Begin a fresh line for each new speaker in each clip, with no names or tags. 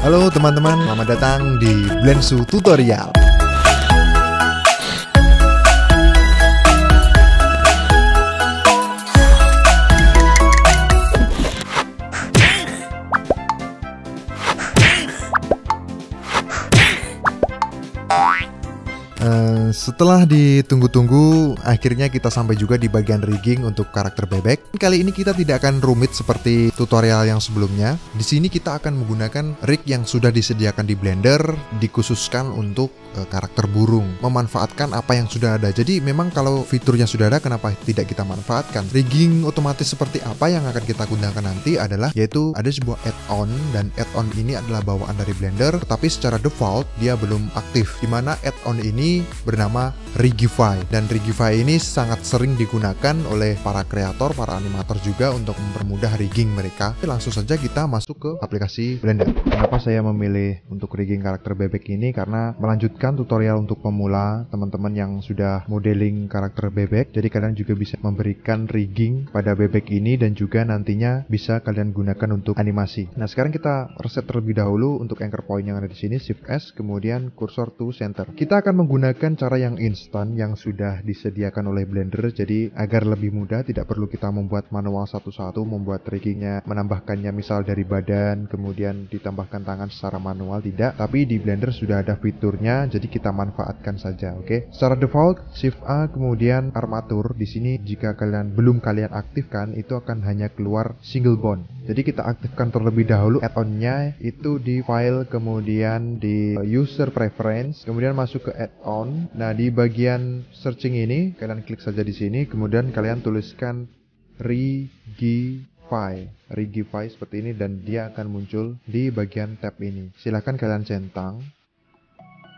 Halo teman-teman, selamat datang di Blensu Tutorial. Setelah ditunggu-tunggu, akhirnya kita sampai juga di bagian rigging untuk karakter bebek. Kali ini kita tidak akan rumit seperti tutorial yang sebelumnya. Di sini kita akan menggunakan rig yang sudah disediakan di Blender, dikhususkan untuk karakter burung, memanfaatkan apa yang sudah ada. Jadi memang kalau fiturnya sudah ada, kenapa tidak kita manfaatkan? Rigging otomatis seperti apa yang akan kita gunakan nanti adalah, yaitu ada sebuah add-on, dan add-on ini adalah bawaan dari Blender, tetapi secara default dia belum aktif, dimana add-on ini bernama Rigify, dan Rigify ini sangat sering digunakan oleh para kreator, para animator juga untuk mempermudah rigging mereka. Langsung saja kita masuk ke aplikasi Blender. Kenapa saya memilih untuk rigging karakter bebek ini? Karena melanjutkan tutorial untuk pemula, teman-teman yang sudah modeling karakter bebek, jadi kalian juga bisa memberikan rigging pada bebek ini dan juga nantinya bisa kalian gunakan untuk animasi. Nah, sekarang kita reset terlebih dahulu untuk anchor point yang ada di sini, Shift S, kemudian cursor to center. Kita akan menggunakan cara yang instan yang sudah disediakan oleh Blender, jadi agar lebih mudah, tidak perlu kita membuat manual satu-satu, membuat riggingnya, menambahkannya misal dari badan, kemudian ditambahkan tangan secara manual, tidak. Tapi di Blender sudah ada fiturnya, jadi kita manfaatkan saja, oke? Secara default, Shift A, kemudian armatur. Di sini jika belum kalian aktifkan, itu akan hanya keluar single bond. Jadi kita aktifkan terlebih dahulu add-onnya, itu di file, kemudian di user preference, kemudian masuk ke add-on. Nah, di bagian searching ini kalian klik saja di sini, kemudian kalian tuliskan Rigify seperti ini, dan dia akan muncul di bagian tab ini. Silahkan kalian centang.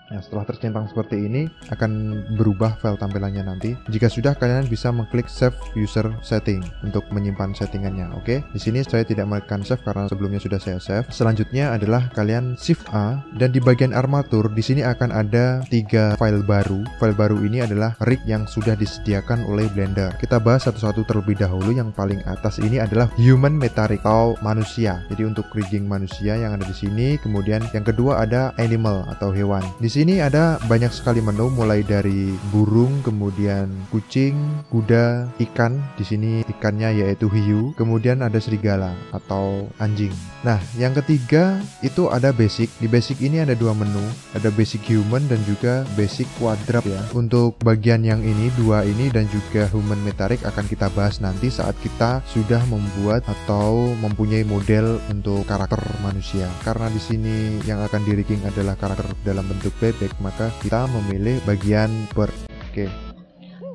Nah, setelah tercentang seperti ini akan berubah file tampilannya nanti. Jika sudah, kalian bisa mengklik save user setting untuk menyimpan settingannya. Oke, di sini saya tidak menekan save karena sebelumnya sudah saya save. Selanjutnya adalah kalian Shift A, dan di bagian armatur di sini akan ada 3 file baru. File baru ini adalah rig yang sudah disediakan oleh Blender. Kita bahas satu-satu terlebih dahulu. Yang paling atas ini adalah human meta rig atau manusia. Jadi untuk rigging manusia yang ada di sini. Kemudian yang kedua ada animal atau hewan. Di sini ada banyak sekali menu, mulai dari burung, kemudian kucing, kuda, ikan. Di sini ikannya yaitu hiu. Kemudian ada serigala atau anjing. Nah, yang ketiga itu ada basic. Di basic ini ada 2 menu, ada basic human dan juga basic quadrat ya. Untuk bagian yang ini, 2 ini dan juga human meta rig akan kita bahas nanti saat kita sudah membuat atau mempunyai model untuk karakter manusia. Karena di sini yang akan di rigging adalah karakter dalam bentuk bebek, maka kita memilih bagian bird. Oke.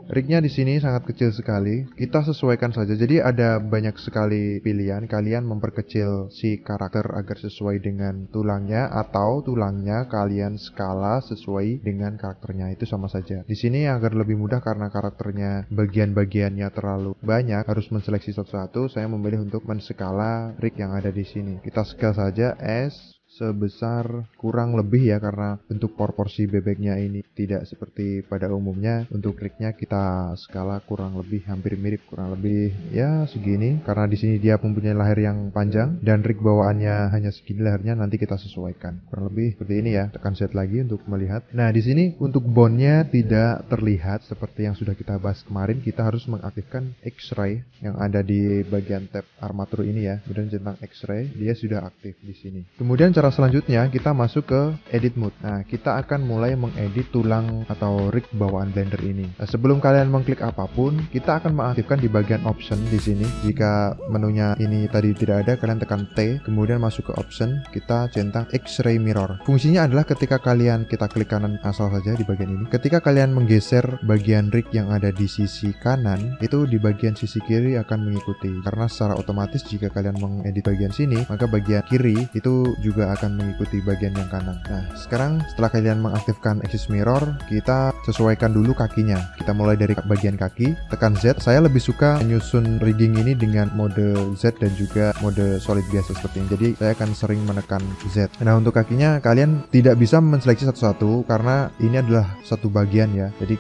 Rignya di sini sangat kecil sekali. Kita sesuaikan saja. Jadi ada banyak sekali pilihan. Kalian memperkecil si karakter agar sesuai dengan tulangnya, atau tulangnya kalian skala sesuai dengan karakternya. Itu sama saja. Di sini agar lebih mudah karena karakternya bagian-bagiannya terlalu banyak, harus menseleksi satu-satu. Saya memilih untuk menskala rig yang ada di sini. Kita scale saja S sebesar kurang lebih ya, karena bentuk proporsi bebeknya ini tidak seperti pada umumnya. Untuk rignya kita skala kurang lebih hampir mirip, kurang lebih ya segini, karena di sini dia mempunyai leher yang panjang dan rig bawaannya hanya segini lehernya. Nanti kita sesuaikan kurang lebih seperti ini ya. Tekan Z lagi untuk melihat. Nah, di sini untuk bondnya tidak terlihat seperti yang sudah kita bahas kemarin. Kita harus mengaktifkan X-ray yang ada di bagian tab armatur ini ya. Kemudian centang X-ray, dia sudah aktif di sini. Kemudian cara selanjutnya kita masuk ke edit mode. Nah, kita akan mulai mengedit tulang atau rig bawaan Blender ini. Nah, sebelum kalian mengklik apapun, kita akan mengaktifkan di bagian option di sini. Jika menunya ini tadi tidak ada, kalian tekan T, kemudian masuk ke option, kita centang X-ray mirror. Fungsinya adalah ketika kita klik kanan asal saja di bagian ini. Ketika kalian menggeser bagian rig yang ada di sisi kanan, itu di bagian sisi kiri akan mengikuti. Karena secara otomatis jika kalian mengedit bagian sini, maka bagian kiri itu juga akan mengikuti bagian yang kanan. Nah, sekarang setelah kalian mengaktifkan axis mirror, kita sesuaikan dulu kakinya. Kita mulai dari bagian kaki, tekan Z. Saya lebih suka menyusun rigging ini dengan mode Z dan juga mode solid biasa seperti ini. Jadi saya akan sering menekan Z. Nah, untuk kakinya kalian tidak bisa menseleksi satu-satu karena ini adalah satu bagian ya. Jadi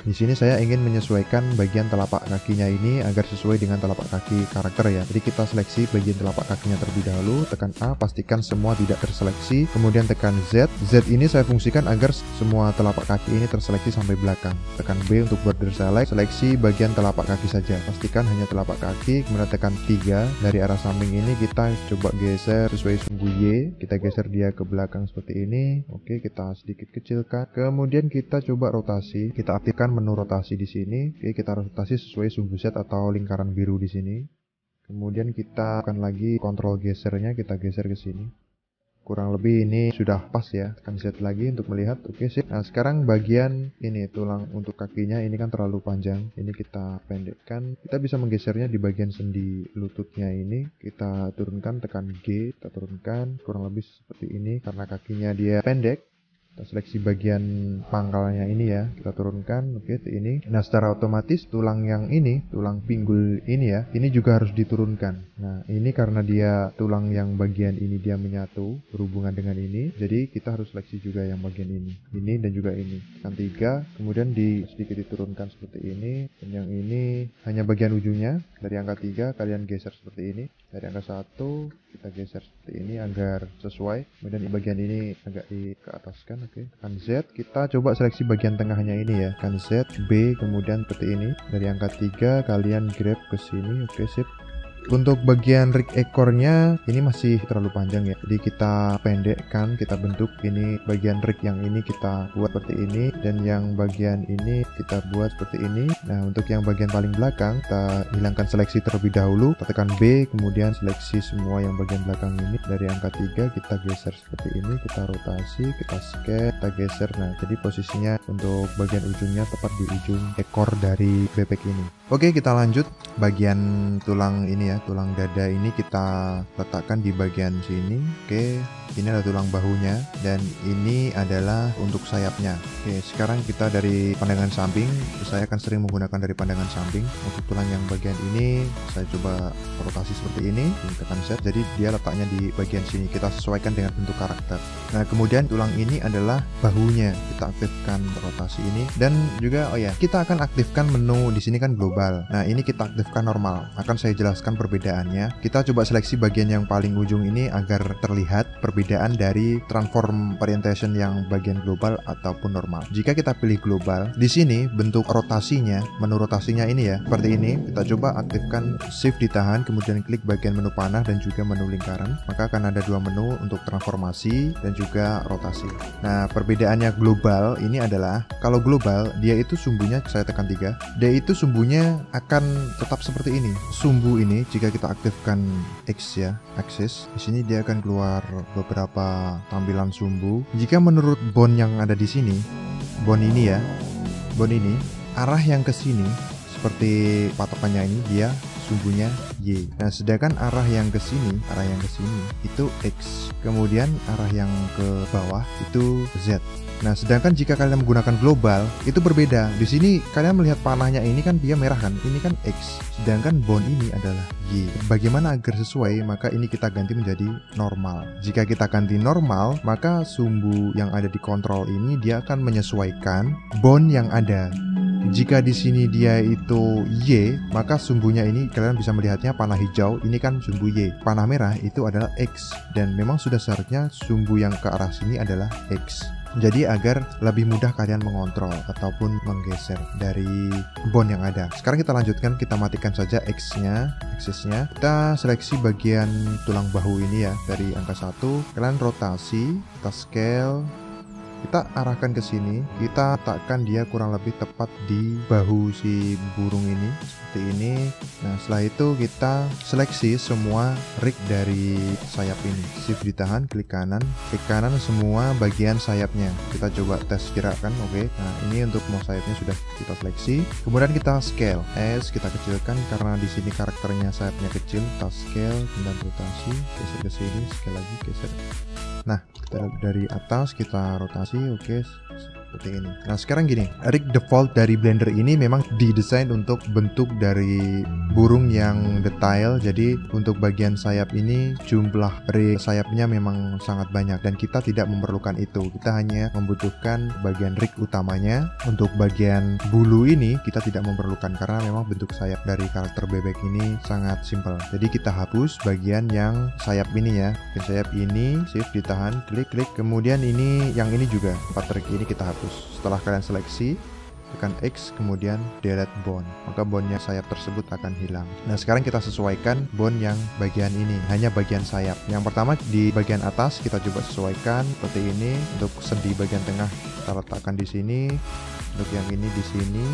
di sini saya ingin menyesuaikan bagian telapak kakinya ini agar sesuai dengan telapak kaki karakter ya. Jadi kita seleksi bagian telapak kakinya terlebih dahulu, tekan A, pastikan semua tidak tidak terseleksi, kemudian tekan Z. Z ini saya fungsikan agar semua telapak kaki ini terseleksi sampai belakang. Tekan B untuk border select, seleksi bagian telapak kaki saja. Pastikan hanya telapak kaki, kemudian tekan 3. Dari arah samping ini kita coba geser sesuai sumbu Y. Kita geser dia ke belakang seperti ini. Oke, kita sedikit kecilkan. Kemudian kita coba rotasi. Kita aktifkan menu rotasi di sini. Oke, kita rotasi sesuai sumbu Z atau lingkaran biru di sini. Kemudian kita akan lagi kontrol gesernya, kita geser ke sini. Kurang lebih ini sudah pas ya. Tekan Z lagi untuk melihat. Oke, sip. Nah, sekarang bagian ini tulang untuk kakinya ini kan terlalu panjang. Ini kita pendekkan. Kita bisa menggesernya di bagian sendi lututnya ini. Kita turunkan, tekan G, kita turunkan kurang lebih seperti ini karena kakinya dia pendek. Kita seleksi bagian pangkalnya ini ya, kita turunkan. Oke, ini. Nah, secara otomatis tulang yang ini, tulang pinggul ini ya, ini juga harus diturunkan. Nah, ini karena dia tulang yang bagian ini dia menyatu berhubungan dengan ini, jadi kita harus seleksi juga yang bagian ini dan juga ini. Tekan 3, kemudian sedikit diturunkan seperti ini. Dan yang ini hanya bagian ujungnya. Dari angka 3 kalian geser seperti ini. Dari angka 1 kita geser seperti ini agar sesuai. Kemudian di bagian ini agak ke ataskan. Oke, tekan Z, kita coba seleksi bagian tengahnya ini ya. Tekan Z, B, kemudian seperti ini. Dari angka 3 kalian grab ke sini. Oke, sip. Untuk bagian rig ekornya ini masih terlalu panjang ya, jadi kita pendekkan, kita bentuk. Ini bagian rig yang ini kita buat seperti ini, dan yang bagian ini kita buat seperti ini. Nah, untuk yang bagian paling belakang kita hilangkan seleksi terlebih dahulu, kita tekan B, kemudian seleksi semua yang bagian belakang ini. Dari angka 3 kita geser seperti ini, kita rotasi, kita scale, kita geser. Nah, jadi posisinya untuk bagian ujungnya tepat di ujung ekor dari bebek ini. Oke, kita lanjut bagian tulang ini ya. Tulang dada ini kita letakkan di bagian sini. Oke, ini adalah tulang bahunya dan ini adalah untuk sayapnya. Oke, sekarang kita dari pandangan samping. Saya akan sering menggunakan dari pandangan samping. Untuk tulang yang bagian ini saya coba rotasi seperti ini, tekan Z. Jadi dia letaknya di bagian sini. Kita sesuaikan dengan bentuk karakter. Nah, kemudian tulang ini adalah bahunya. Kita aktifkan rotasi ini dan juga kita akan aktifkan menu di sini kan global. Nah, ini kita aktifkan normal. Akan saya jelaskan perbedaannya. Kita coba seleksi bagian yang paling ujung ini agar terlihat perbedaan dari transform orientation yang bagian global ataupun normal. Jika kita pilih global, di sini bentuk rotasinya, menu rotasinya ini ya, seperti ini. Kita coba aktifkan shift ditahan, kemudian klik bagian menu panah dan juga menu lingkaran. Maka akan ada dua menu untuk transformasi dan juga rotasi. Nah, perbedaannya global ini adalah kalau global dia itu sumbunya, saya tekan 3, dia itu sumbunya akan tetap seperti ini. Sumbu ini jika kita aktifkan X ya, axis, di sini dia akan keluar beberapa tampilan sumbu. Jika menurut bone yang ada di sini, bone ini ya, bone ini arah yang ke sini seperti patokannya ini dia sumbunya Y. Nah, sedangkan arah yang ke sini itu X. Kemudian arah yang ke bawah itu Z. Nah, sedangkan jika kalian menggunakan global itu berbeda. Di sini kalian melihat panahnya ini kan dia merah kan, ini kan X. Sedangkan bone ini adalah Y. Bagaimana agar sesuai? Maka ini kita ganti menjadi normal. Jika kita ganti normal, maka sumbu yang ada di kontrol ini dia akan menyesuaikan bone yang ada. Jika di sini dia itu Y, maka sumbunya ini kalian bisa melihatnya panah hijau, ini kan sumbu Y. Panah merah itu adalah X, dan memang sudah seharusnya sumbu yang ke arah sini adalah X. Jadi agar lebih mudah kalian mengontrol ataupun menggeser dari bone yang ada. Sekarang kita lanjutkan, kita matikan saja X-nya, axis-nya. Kita seleksi bagian tulang bahu ini ya, dari angka 1. Kalian rotasi, kita scale, kita arahkan ke sini, kita letakkan dia kurang lebih tepat di bahu si burung ini seperti ini. Nah, setelah itu kita seleksi semua rig dari sayap ini. Shift ditahan, klik kanan semua bagian sayapnya. Kita coba tes gerakan, oke. Nah, ini untuk mau sayapnya sudah kita seleksi. Kemudian kita scale, S kita kecilkan karena di sini karakternya sayapnya kecil. Kita scale, kemudian rotasi, geser ke sini, scale lagi, geser. Nah, dari atas kita rotasi, oke, seperti ini. Nah sekarang gini, rig default dari Blender ini memang didesain untuk bentuk dari burung yang detail. Jadi untuk bagian sayap ini jumlah rig sayapnya memang sangat banyak dan kita tidak memerlukan itu. Kita hanya membutuhkan bagian rig utamanya. Untuk bagian bulu ini kita tidak memerlukan karena memang bentuk sayap dari karakter bebek ini sangat simpel. Jadi kita hapus bagian yang sayap ini ya. Bagian sayap ini, shift ditahan, klik, kemudian ini yang ini juga 4 rig ini kita hapus. Setelah kalian seleksi, tekan X kemudian delete bone, maka bone-nya sayap tersebut akan hilang. Nah sekarang kita sesuaikan bone yang bagian ini, hanya bagian sayap. Yang pertama di bagian atas kita coba sesuaikan seperti ini. Untuk sendi bagian tengah kita letakkan di sini, untuk yang ini di sini,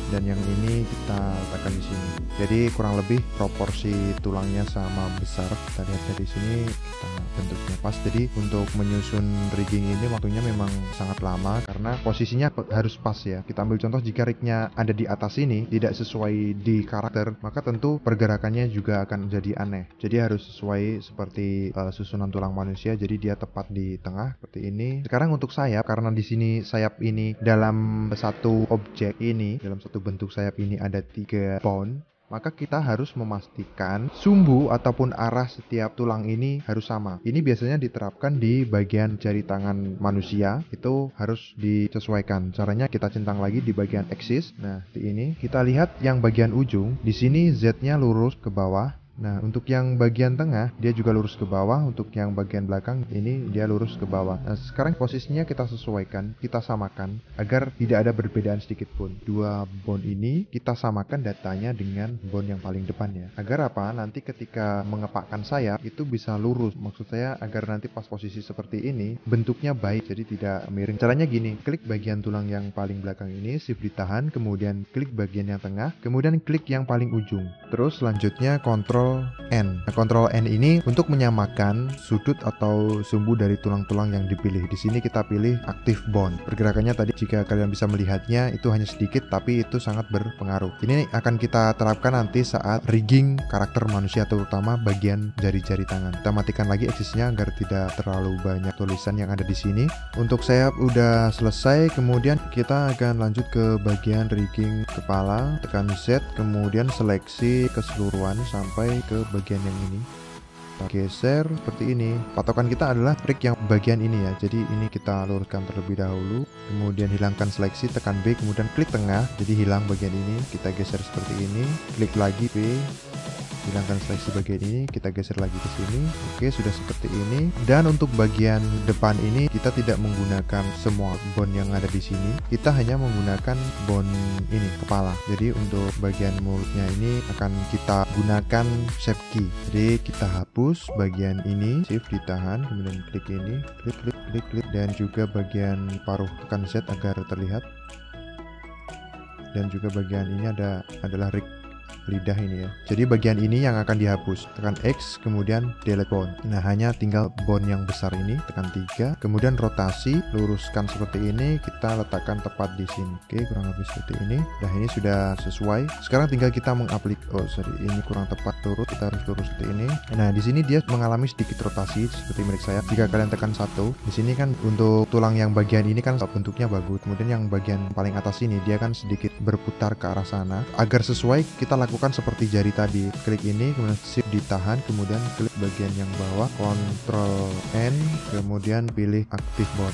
dan yang ini kita letakkan di sini. Jadi kurang lebih proporsi tulangnya sama besar. Kita lihat dari sini, kita bentuknya pas. Jadi untuk menyusun rigging ini waktunya memang sangat lama karena posisinya harus pas ya. Kita ambil contoh, jika rignya ada di atas ini tidak sesuai di karakter, maka tentu pergerakannya juga akan jadi aneh. Jadi harus sesuai seperti susunan tulang manusia. Jadi dia tepat di tengah seperti ini. Sekarang untuk sayap, karena di sini sayap ini dalam satu objek ini, dalam satu bentuk sayap ini ada 3 bone, maka kita harus memastikan sumbu ataupun arah setiap tulang ini harus sama. Ini biasanya diterapkan di bagian jari tangan manusia, itu harus disesuaikan. Caranya kita centang lagi di bagian axis. Nah, di ini kita lihat yang bagian ujung, di sini Z-nya lurus ke bawah. Nah untuk yang bagian tengah dia juga lurus ke bawah, untuk yang bagian belakang ini dia lurus ke bawah. Nah sekarang posisinya kita sesuaikan, kita samakan agar tidak ada perbedaan sedikit pun. 2 bone ini kita samakan datanya dengan bone yang paling depan ya. Agar apa? Nanti ketika mengepakkan sayap itu bisa lurus. Maksud saya agar nanti pas posisi seperti ini bentuknya baik, jadi tidak miring. Caranya gini, klik bagian tulang yang paling belakang ini, shift ditahan, kemudian klik bagian yang tengah, kemudian klik yang paling ujung. Terus selanjutnya Ctrl N. Nah, Ctrl N ini untuk menyamakan sudut atau sumbu dari tulang-tulang yang dipilih. Di sini kita pilih active bone. Pergerakannya tadi jika kalian bisa melihatnya itu hanya sedikit, tapi itu sangat berpengaruh. Ini akan kita terapkan nanti saat rigging karakter manusia, terutama bagian jari-jari tangan. Kita matikan lagi axisnya agar tidak terlalu banyak tulisan yang ada di sini. Untuk sayap udah selesai, kemudian kita akan lanjut ke bagian rigging kepala. Tekan Z, kemudian seleksi keseluruhan sampai ke bagian yang ini. Kita geser seperti ini. Patokan kita adalah rig yang bagian ini ya. Jadi ini kita luruskan terlebih dahulu, kemudian hilangkan seleksi, tekan B, kemudian klik tengah, jadi hilang bagian ini. Kita geser seperti ini, klik lagi B, hilangkan seleksi bagian ini, kita geser lagi ke sini. Oke, sudah seperti ini. Dan untuk bagian depan ini kita tidak menggunakan semua bone yang ada di sini. Kita hanya menggunakan bone ini, kepala. Jadi untuk bagian mulutnya ini akan kita gunakan shape key. Jadi kita hapus bagian ini, shift ditahan, kemudian klik ini, klik, dan juga bagian paruh, tekan Z agar terlihat. Dan juga bagian ini adalah rig lidah ini ya. Jadi bagian ini yang akan dihapus. Tekan X, kemudian delete bone. Nah hanya tinggal bone yang besar ini. Tekan 3, kemudian rotasi, luruskan seperti ini, kita letakkan tepat di sini. Oke, kurang lebih seperti ini. Nah ini sudah sesuai. Sekarang tinggal kita ini kurang tepat, kita harus lurus seperti ini. Nah di sini dia mengalami sedikit rotasi seperti milik saya. Jika kalian tekan 1, di sini kan untuk tulang yang bagian ini kan bentuknya bagus. Kemudian yang bagian paling atas ini dia kan sedikit berputar ke arah sana. Agar sesuai kita lakukan seperti jari tadi. Klik ini, kemudian shift ditahan, kemudian klik bagian yang bawah, Ctrl N, kemudian pilih active bone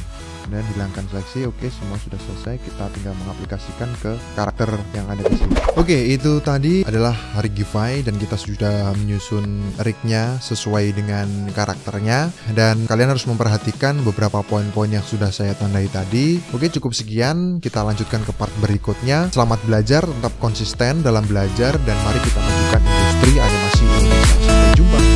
dan hilangkan seleksi. Oke, semua sudah selesai. Kita tinggal mengaplikasikan ke karakter yang ada di sini. Oke, itu tadi adalah Rigify dan kita sudah menyusun rignya sesuai dengan karakternya, dan kalian harus memperhatikan beberapa poin-poin yang sudah saya tandai tadi. Oke, cukup sekian. Kita lanjutkan ke part berikutnya. Selamat belajar, tetap konsisten dalam belajar, dan mari kita majukan industri animasi Indonesia. Sampai jumpa.